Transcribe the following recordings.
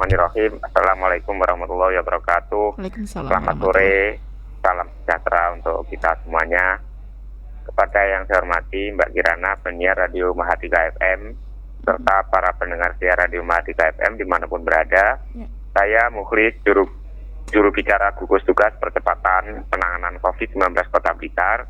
Bismillahirrahmanirrahim. Assalamualaikum warahmatullahi wabarakatuh. Waalaikumsalam Selamat warahmatullahi. sore, salam sejahtera untuk kita semuanya. Kepada yang saya hormati Mbak Kirana, penyiar Radio Mahardika FM, serta para pendengar siar Radio Mahardika FM dimanapun berada. Ya. Saya Mukhlis, juru bicara gugus tugas percepatan penanganan COVID-19 Kota Blitar,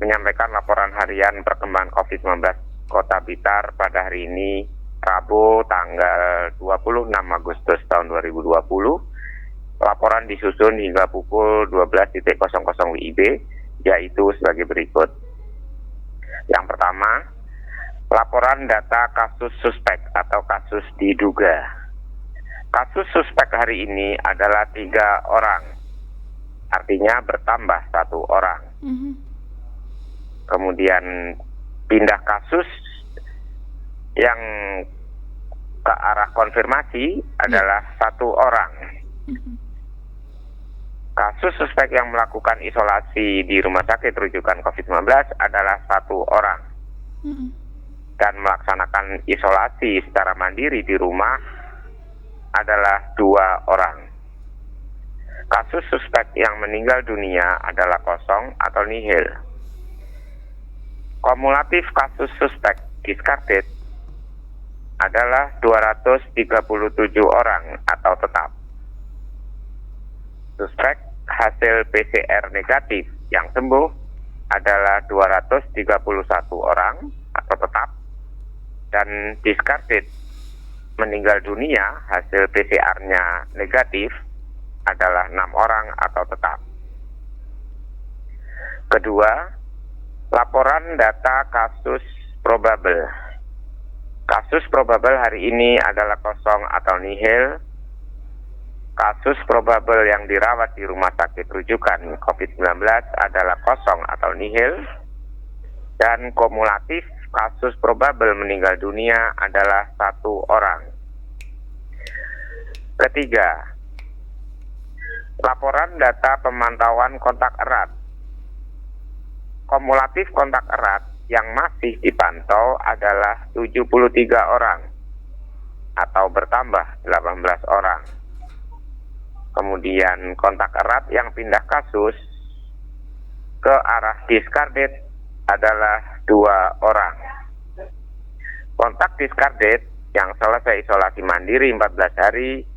menyampaikan laporan harian perkembangan COVID-19 Kota Blitar pada hari ini, Rabu tanggal 26 Agustus tahun 2020. Laporan disusun hingga pukul 12.00 WIB, yaitu sebagai berikut. Yang pertama, laporan data kasus suspek atau kasus diduga. Kasus suspek hari ini adalah 3 orang, artinya bertambah 1 orang. Kemudian pindah kasus yang ke arah konfirmasi adalah 1 orang. Kasus suspek yang melakukan isolasi di rumah sakit rujukan COVID-19 adalah 1 orang. Dan melaksanakan isolasi secara mandiri di rumah adalah 2 orang. Kasus suspek yang meninggal dunia adalah kosong atau nihil. Kumulatif kasus suspek discarded adalah 237 orang atau tetap. Suspek hasil PCR negatif yang sembuh adalah 231 orang atau tetap, dan discarded meninggal dunia hasil PCR-nya negatif adalah 6 orang atau tetap. Kedua, laporan data kasus probable. Kasus probable hari ini adalah kosong atau nihil. Kasus probable yang dirawat di rumah sakit rujukan COVID-19 adalah kosong atau nihil. Dan kumulatif kasus probable meninggal dunia adalah 1 orang. Ketiga, laporan data pemantauan kontak erat. Kumulatif kontak erat yang masih dipantau adalah 73 orang atau bertambah 18 orang. Kemudian kontak erat yang pindah kasus ke arah discarded adalah 2 orang. Kontak discarded yang selesai isolasi mandiri 14 hari,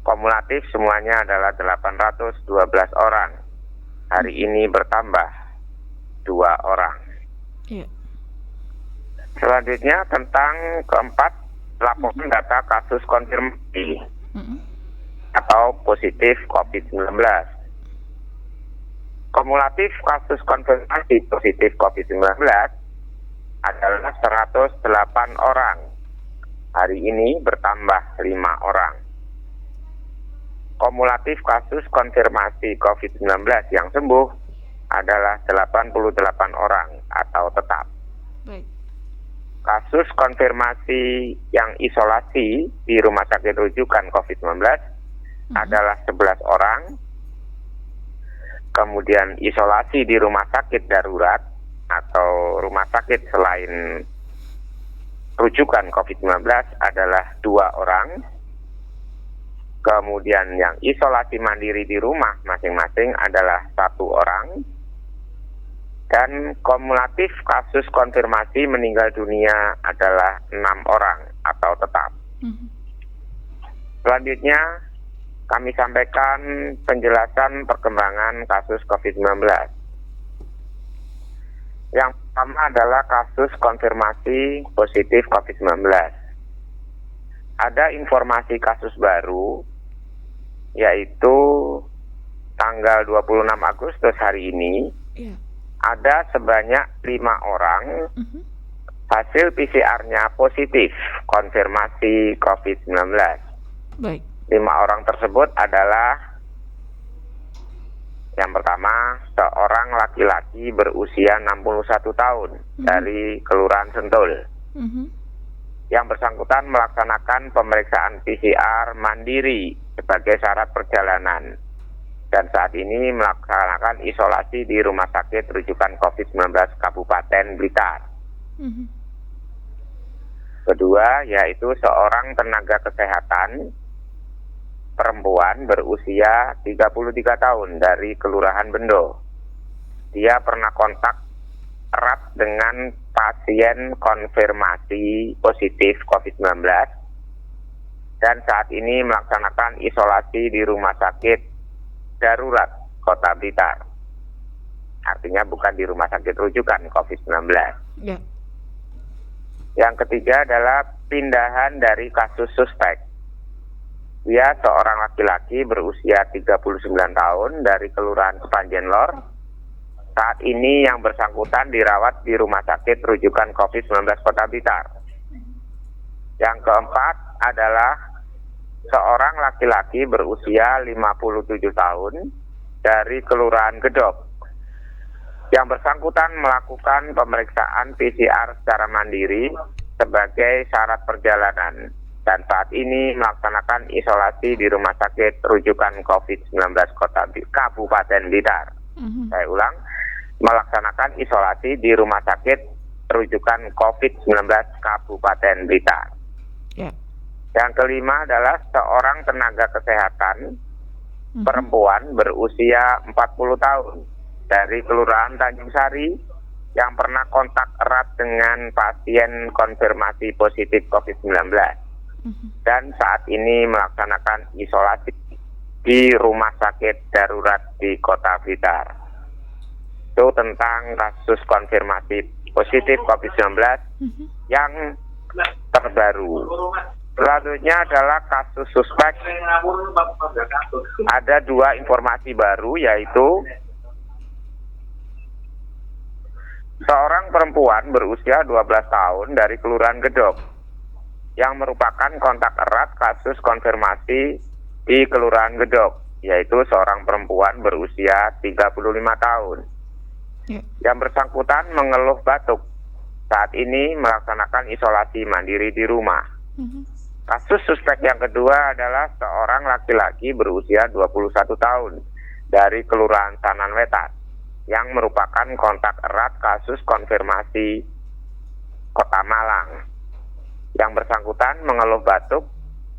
kumulatif semuanya adalah 812 orang. Hari ini bertambah 2 orang. Iya. Selanjutnya tentang keempat, laporan data kasus konfirmasi atau positif COVID-19. Kumulatif kasus konfirmasi positif COVID-19 adalah 108 orang. Hari ini bertambah 5 orang. Kumulatif kasus konfirmasi COVID-19 yang sembuh adalah 88 orang atau tetap. Baik. Kasus konfirmasi yang isolasi di rumah sakit rujukan COVID-19 adalah 11 orang. Kemudian isolasi di rumah sakit darurat atau rumah sakit selain rujukan COVID-19 adalah 2 orang. Kemudian yang isolasi mandiri di rumah masing-masing adalah 1 orang. Dan kumulatif kasus konfirmasi meninggal dunia adalah 6 orang atau tetap. Selanjutnya kami sampaikan penjelasan perkembangan kasus COVID-19. Yang pertama adalah kasus konfirmasi positif COVID-19. Ada informasi kasus baru, yaitu tanggal 26 Agustus hari ini, ada sebanyak 5 orang hasil PCR-nya positif konfirmasi COVID-19. Baik. 5 orang tersebut adalah, yang pertama, seorang laki-laki berusia 61 tahun dari Kelurahan Sentul. Yang bersangkutan melaksanakan pemeriksaan PCR mandiri sebagai syarat perjalanan, dan saat ini melaksanakan isolasi di Rumah Sakit Rujukan COVID-19 Kabupaten Blitar. Kedua, yaitu seorang tenaga kesehatan perempuan berusia 33 tahun dari Kelurahan Bendo. Dia pernah kontak erat dengan pasien konfirmasi positif COVID-19 dan saat ini melaksanakan isolasi di Rumah Sakit Darurat Kota Blitar. Artinya bukan di rumah sakit rujukan COVID-19. Ya. Yang ketiga adalah pindahan dari kasus suspek. Dia seorang laki-laki berusia 39 tahun dari Kelurahan Kepanjen Lor. Saat ini yang bersangkutan dirawat di Rumah Sakit Rujukan COVID-19 Kota Blitar. Yang keempat adalah seorang laki-laki berusia 57 tahun dari Kelurahan Gedok. Yang bersangkutan melakukan pemeriksaan PCR secara mandiri sebagai syarat perjalanan dan saat ini melaksanakan isolasi di Rumah Sakit Rujukan COVID-19 Kabupaten Blitar. Saya ulang, melaksanakan isolasi di Rumah Sakit Rujukan COVID-19 Kabupaten Blitar. Ya. Yang kelima adalah seorang tenaga kesehatan perempuan berusia 40 tahun dari Kelurahan Tanjung Sari yang pernah kontak erat dengan pasien konfirmasi positif COVID-19 dan saat ini melaksanakan isolasi di Rumah Sakit Darurat di Kota Blitar. Itu tentang kasus konfirmasi positif COVID-19 yang terbaru. Selanjutnya adalah kasus suspek. Ada 2 informasi baru, yaitu seorang perempuan berusia 12 tahun dari Kelurahan Gedok yang merupakan kontak erat kasus konfirmasi di Kelurahan Gedok, yaitu seorang perempuan berusia 35 tahun. Yang bersangkutan mengeluh batuk. Saat ini melaksanakan isolasi mandiri di rumah. Kasus suspek yang kedua adalah seorang laki-laki berusia 21 tahun dari Kelurahan Sanan Wetan yang merupakan kontak erat kasus konfirmasi Kota Malang. Yang bersangkutan mengeluh batuk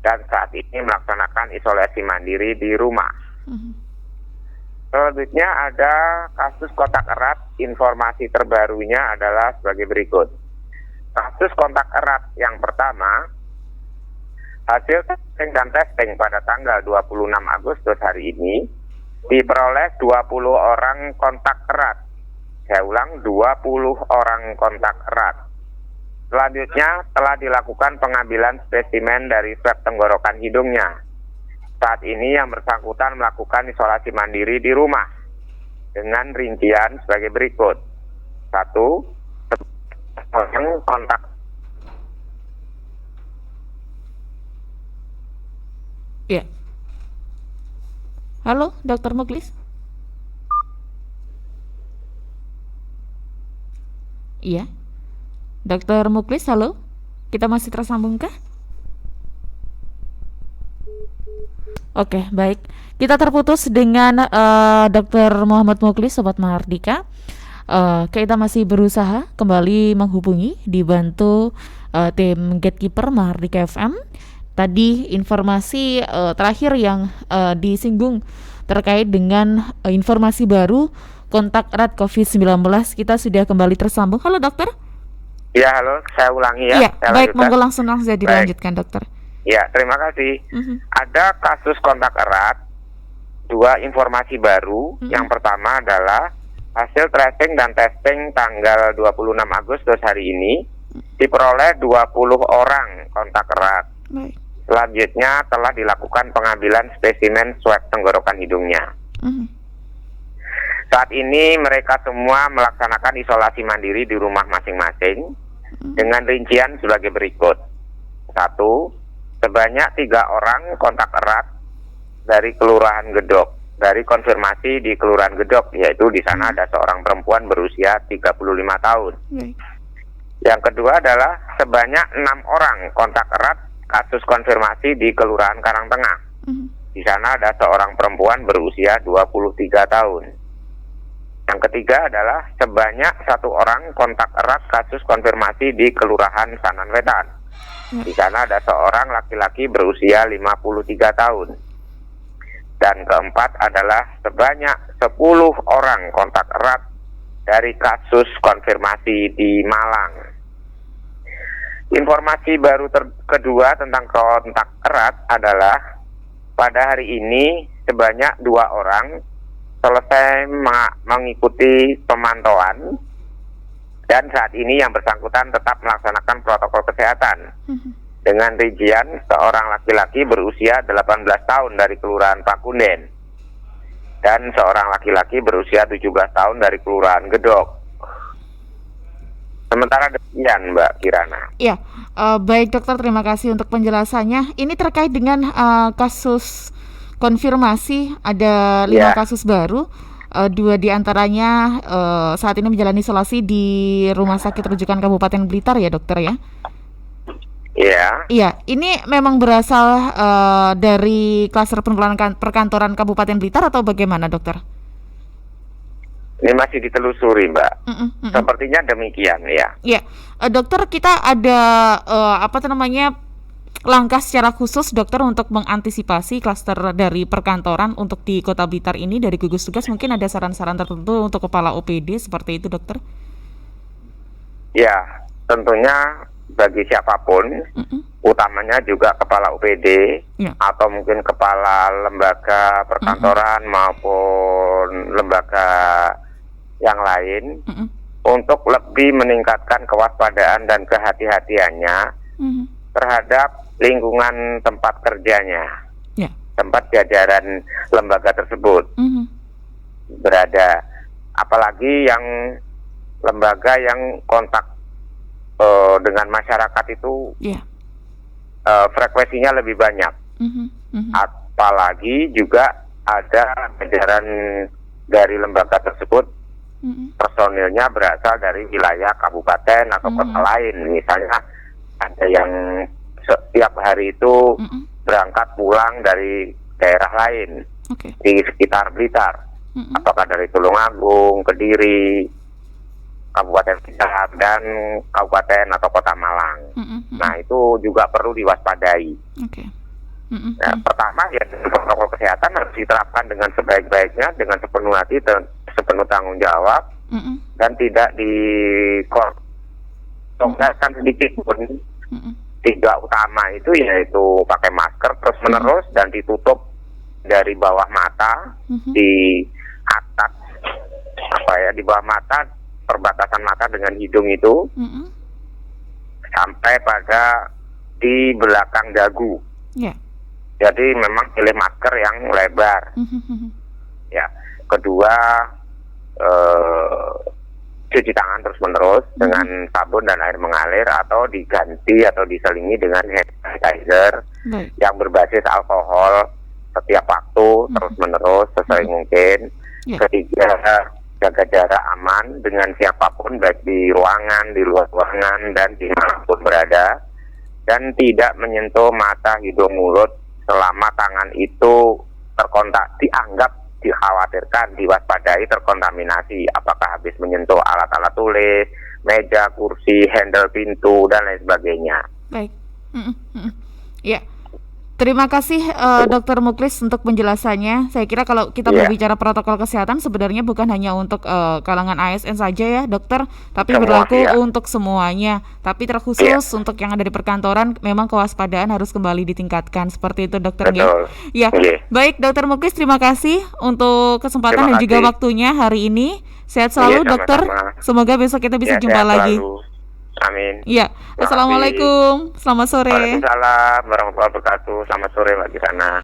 dan saat ini melaksanakan isolasi mandiri di rumah. Selanjutnya ada kasus kontak erat. Informasi terbarunya adalah sebagai berikut. Kasus kontak erat yang pertama, hasil testing dan testing pada tanggal 26 Agustus hari ini diperoleh 20 orang kontak erat. Saya ulang, 20 orang kontak erat. Selanjutnya telah dilakukan pengambilan spesimen dari swab tenggorokan hidungnya. Saat ini yang bersangkutan melakukan isolasi mandiri di rumah dengan rincian sebagai berikut. 1. Orang kontak. Ya. Halo, Dokter Muklis. Iya. Dokter Muklis, halo. Kita masih tersambung kah? Oke, baik. Kita terputus dengan Dokter Muhammad Muklis, Sobat Mahardika. Kita masih berusaha kembali menghubungi, dibantu tim Gatekeeper Mahardika FM. Tadi informasi terakhir yang disinggung terkait dengan informasi baru kontak erat COVID-19. Kita sudah kembali tersambung. Halo dokter. Ya, halo, saya ulangi ya. Iya, baik, monggo langsung saja dilanjutkan dokter. Ya, terima kasih. Ada kasus kontak erat, 2 informasi baru. Yang pertama adalah hasil tracing dan testing tanggal 26 Agustus hari ini diperoleh 20 orang kontak erat. Baik. Selanjutnya telah dilakukan pengambilan spesimen swab tenggorokan hidungnya. Saat ini mereka semua melaksanakan isolasi mandiri di rumah masing-masing dengan rincian sebagai berikut. 1. Sebanyak 3 orang kontak erat dari Kelurahan Gedok, dari konfirmasi di Kelurahan Gedok, yaitu di sana ada seorang perempuan berusia 35 tahun. Yang kedua adalah sebanyak 6 orang kontak erat kasus konfirmasi di Kelurahan Karangtengah. Di sana ada seorang perempuan berusia 23 tahun. Yang ketiga adalah sebanyak 1 orang kontak erat kasus konfirmasi di Kelurahan Sanan Wetan. Di sana ada seorang laki-laki berusia 53 tahun. Dan keempat adalah sebanyak 10 orang kontak erat dari kasus konfirmasi di Malang. Informasi baru kedua tentang kontak erat adalah pada hari ini sebanyak 2 orang selesai mengikuti pemantauan dan saat ini yang bersangkutan tetap melaksanakan protokol kesehatan. Dengan rincian seorang laki-laki berusia 18 tahun dari Kelurahan Pakunden dan seorang laki-laki berusia 17 tahun dari Kelurahan Gedok. Sementara demikian, Mbak Kirana. Ya, baik dokter, terima kasih untuk penjelasannya. Ini terkait dengan kasus konfirmasi, ada 5 kasus baru. 2 diantaranya saat ini menjalani isolasi di Rumah Sakit Rujukan Kabupaten Blitar ya dokter ya? Iya. Iya, ini memang berasal dari klaster perkantoran Kabupaten Blitar atau bagaimana dokter? Ini masih ditelusuri, Mbak. Sepertinya demikian ya. Iya, dokter, kita ada langkah secara khusus dokter untuk mengantisipasi klaster dari perkantoran untuk di Kota Blitar ini dari gugus tugas. Mungkin ada saran-saran tertentu untuk kepala OPD seperti itu dokter? Ya, tentunya bagi siapapun, utamanya juga kepala OPD atau mungkin kepala lembaga perkantoran maupun lembaga yang lain, untuk lebih meningkatkan kewaspadaan dan kehati-hatiannya terhadap lingkungan tempat kerjanya, tempat jajaran lembaga tersebut berada, apalagi yang lembaga yang kontak dengan masyarakat itu frekuensinya lebih banyak. Apalagi juga ada jajaran dari lembaga tersebut personilnya berasal dari wilayah kabupaten atau kota lain. Misalnya ada yang setiap hari itu berangkat pulang dari daerah lain di sekitar Blitar, apakah dari Tulungagung, Kediri, Kabupaten Blitar, dan Kabupaten atau Kota Malang. Nah, itu juga perlu diwaspadai. Nah, pertama ya, protokol kesehatan harus diterapkan dengan sebaik-baiknya, dengan sepenuh hati dan sepenuh tanggung jawab, dan tidak dikorbankan sedikit pun. 3 utama itu yaitu pakai masker terus menerus dan ditutup dari bawah mata, di atas di bawah mata, perbatasan mata dengan hidung itu, sampai pada di belakang dagu. Jadi memang pilih masker yang lebar. Ya, kedua, cuci tangan terus menerus dengan sabun dan air mengalir atau diganti atau diselingi dengan hand sanitizer yang berbasis alkohol setiap waktu terus menerus sesuai mungkin. Ketiga, jaga jarak aman dengan siapapun, baik di ruangan, di luar ruangan, dan dimanapun berada, dan tidak menyentuh mata, hidung, mulut selama tangan itu terkontak, dikhawatirkan, diwaspadai terkontaminasi, apakah habis menyentuh alat-alat tulis, meja, kursi, handle pintu, dan lain sebagainya. Baik. Ya. Terima kasih Dr. Muklis untuk penjelasannya. Saya kira kalau kita berbicara protokol kesehatan sebenarnya bukan hanya untuk kalangan ASN saja ya dokter, tapi berlaku untuk semuanya. Tapi terkhusus untuk yang ada di perkantoran memang kewaspadaan harus kembali ditingkatkan. Seperti itu dokter. Ya. Baik Dr. Muklis, terima kasih untuk kesempatan dan juga waktunya hari ini. Sehat selalu dokter. Semoga besok kita bisa jumpa lagi. Amin. Ya, assalamualaikum. Selamat sore. Waalaikumsalam warahmatullahi wabarakatuh. Selamat sore Mbak Kirana.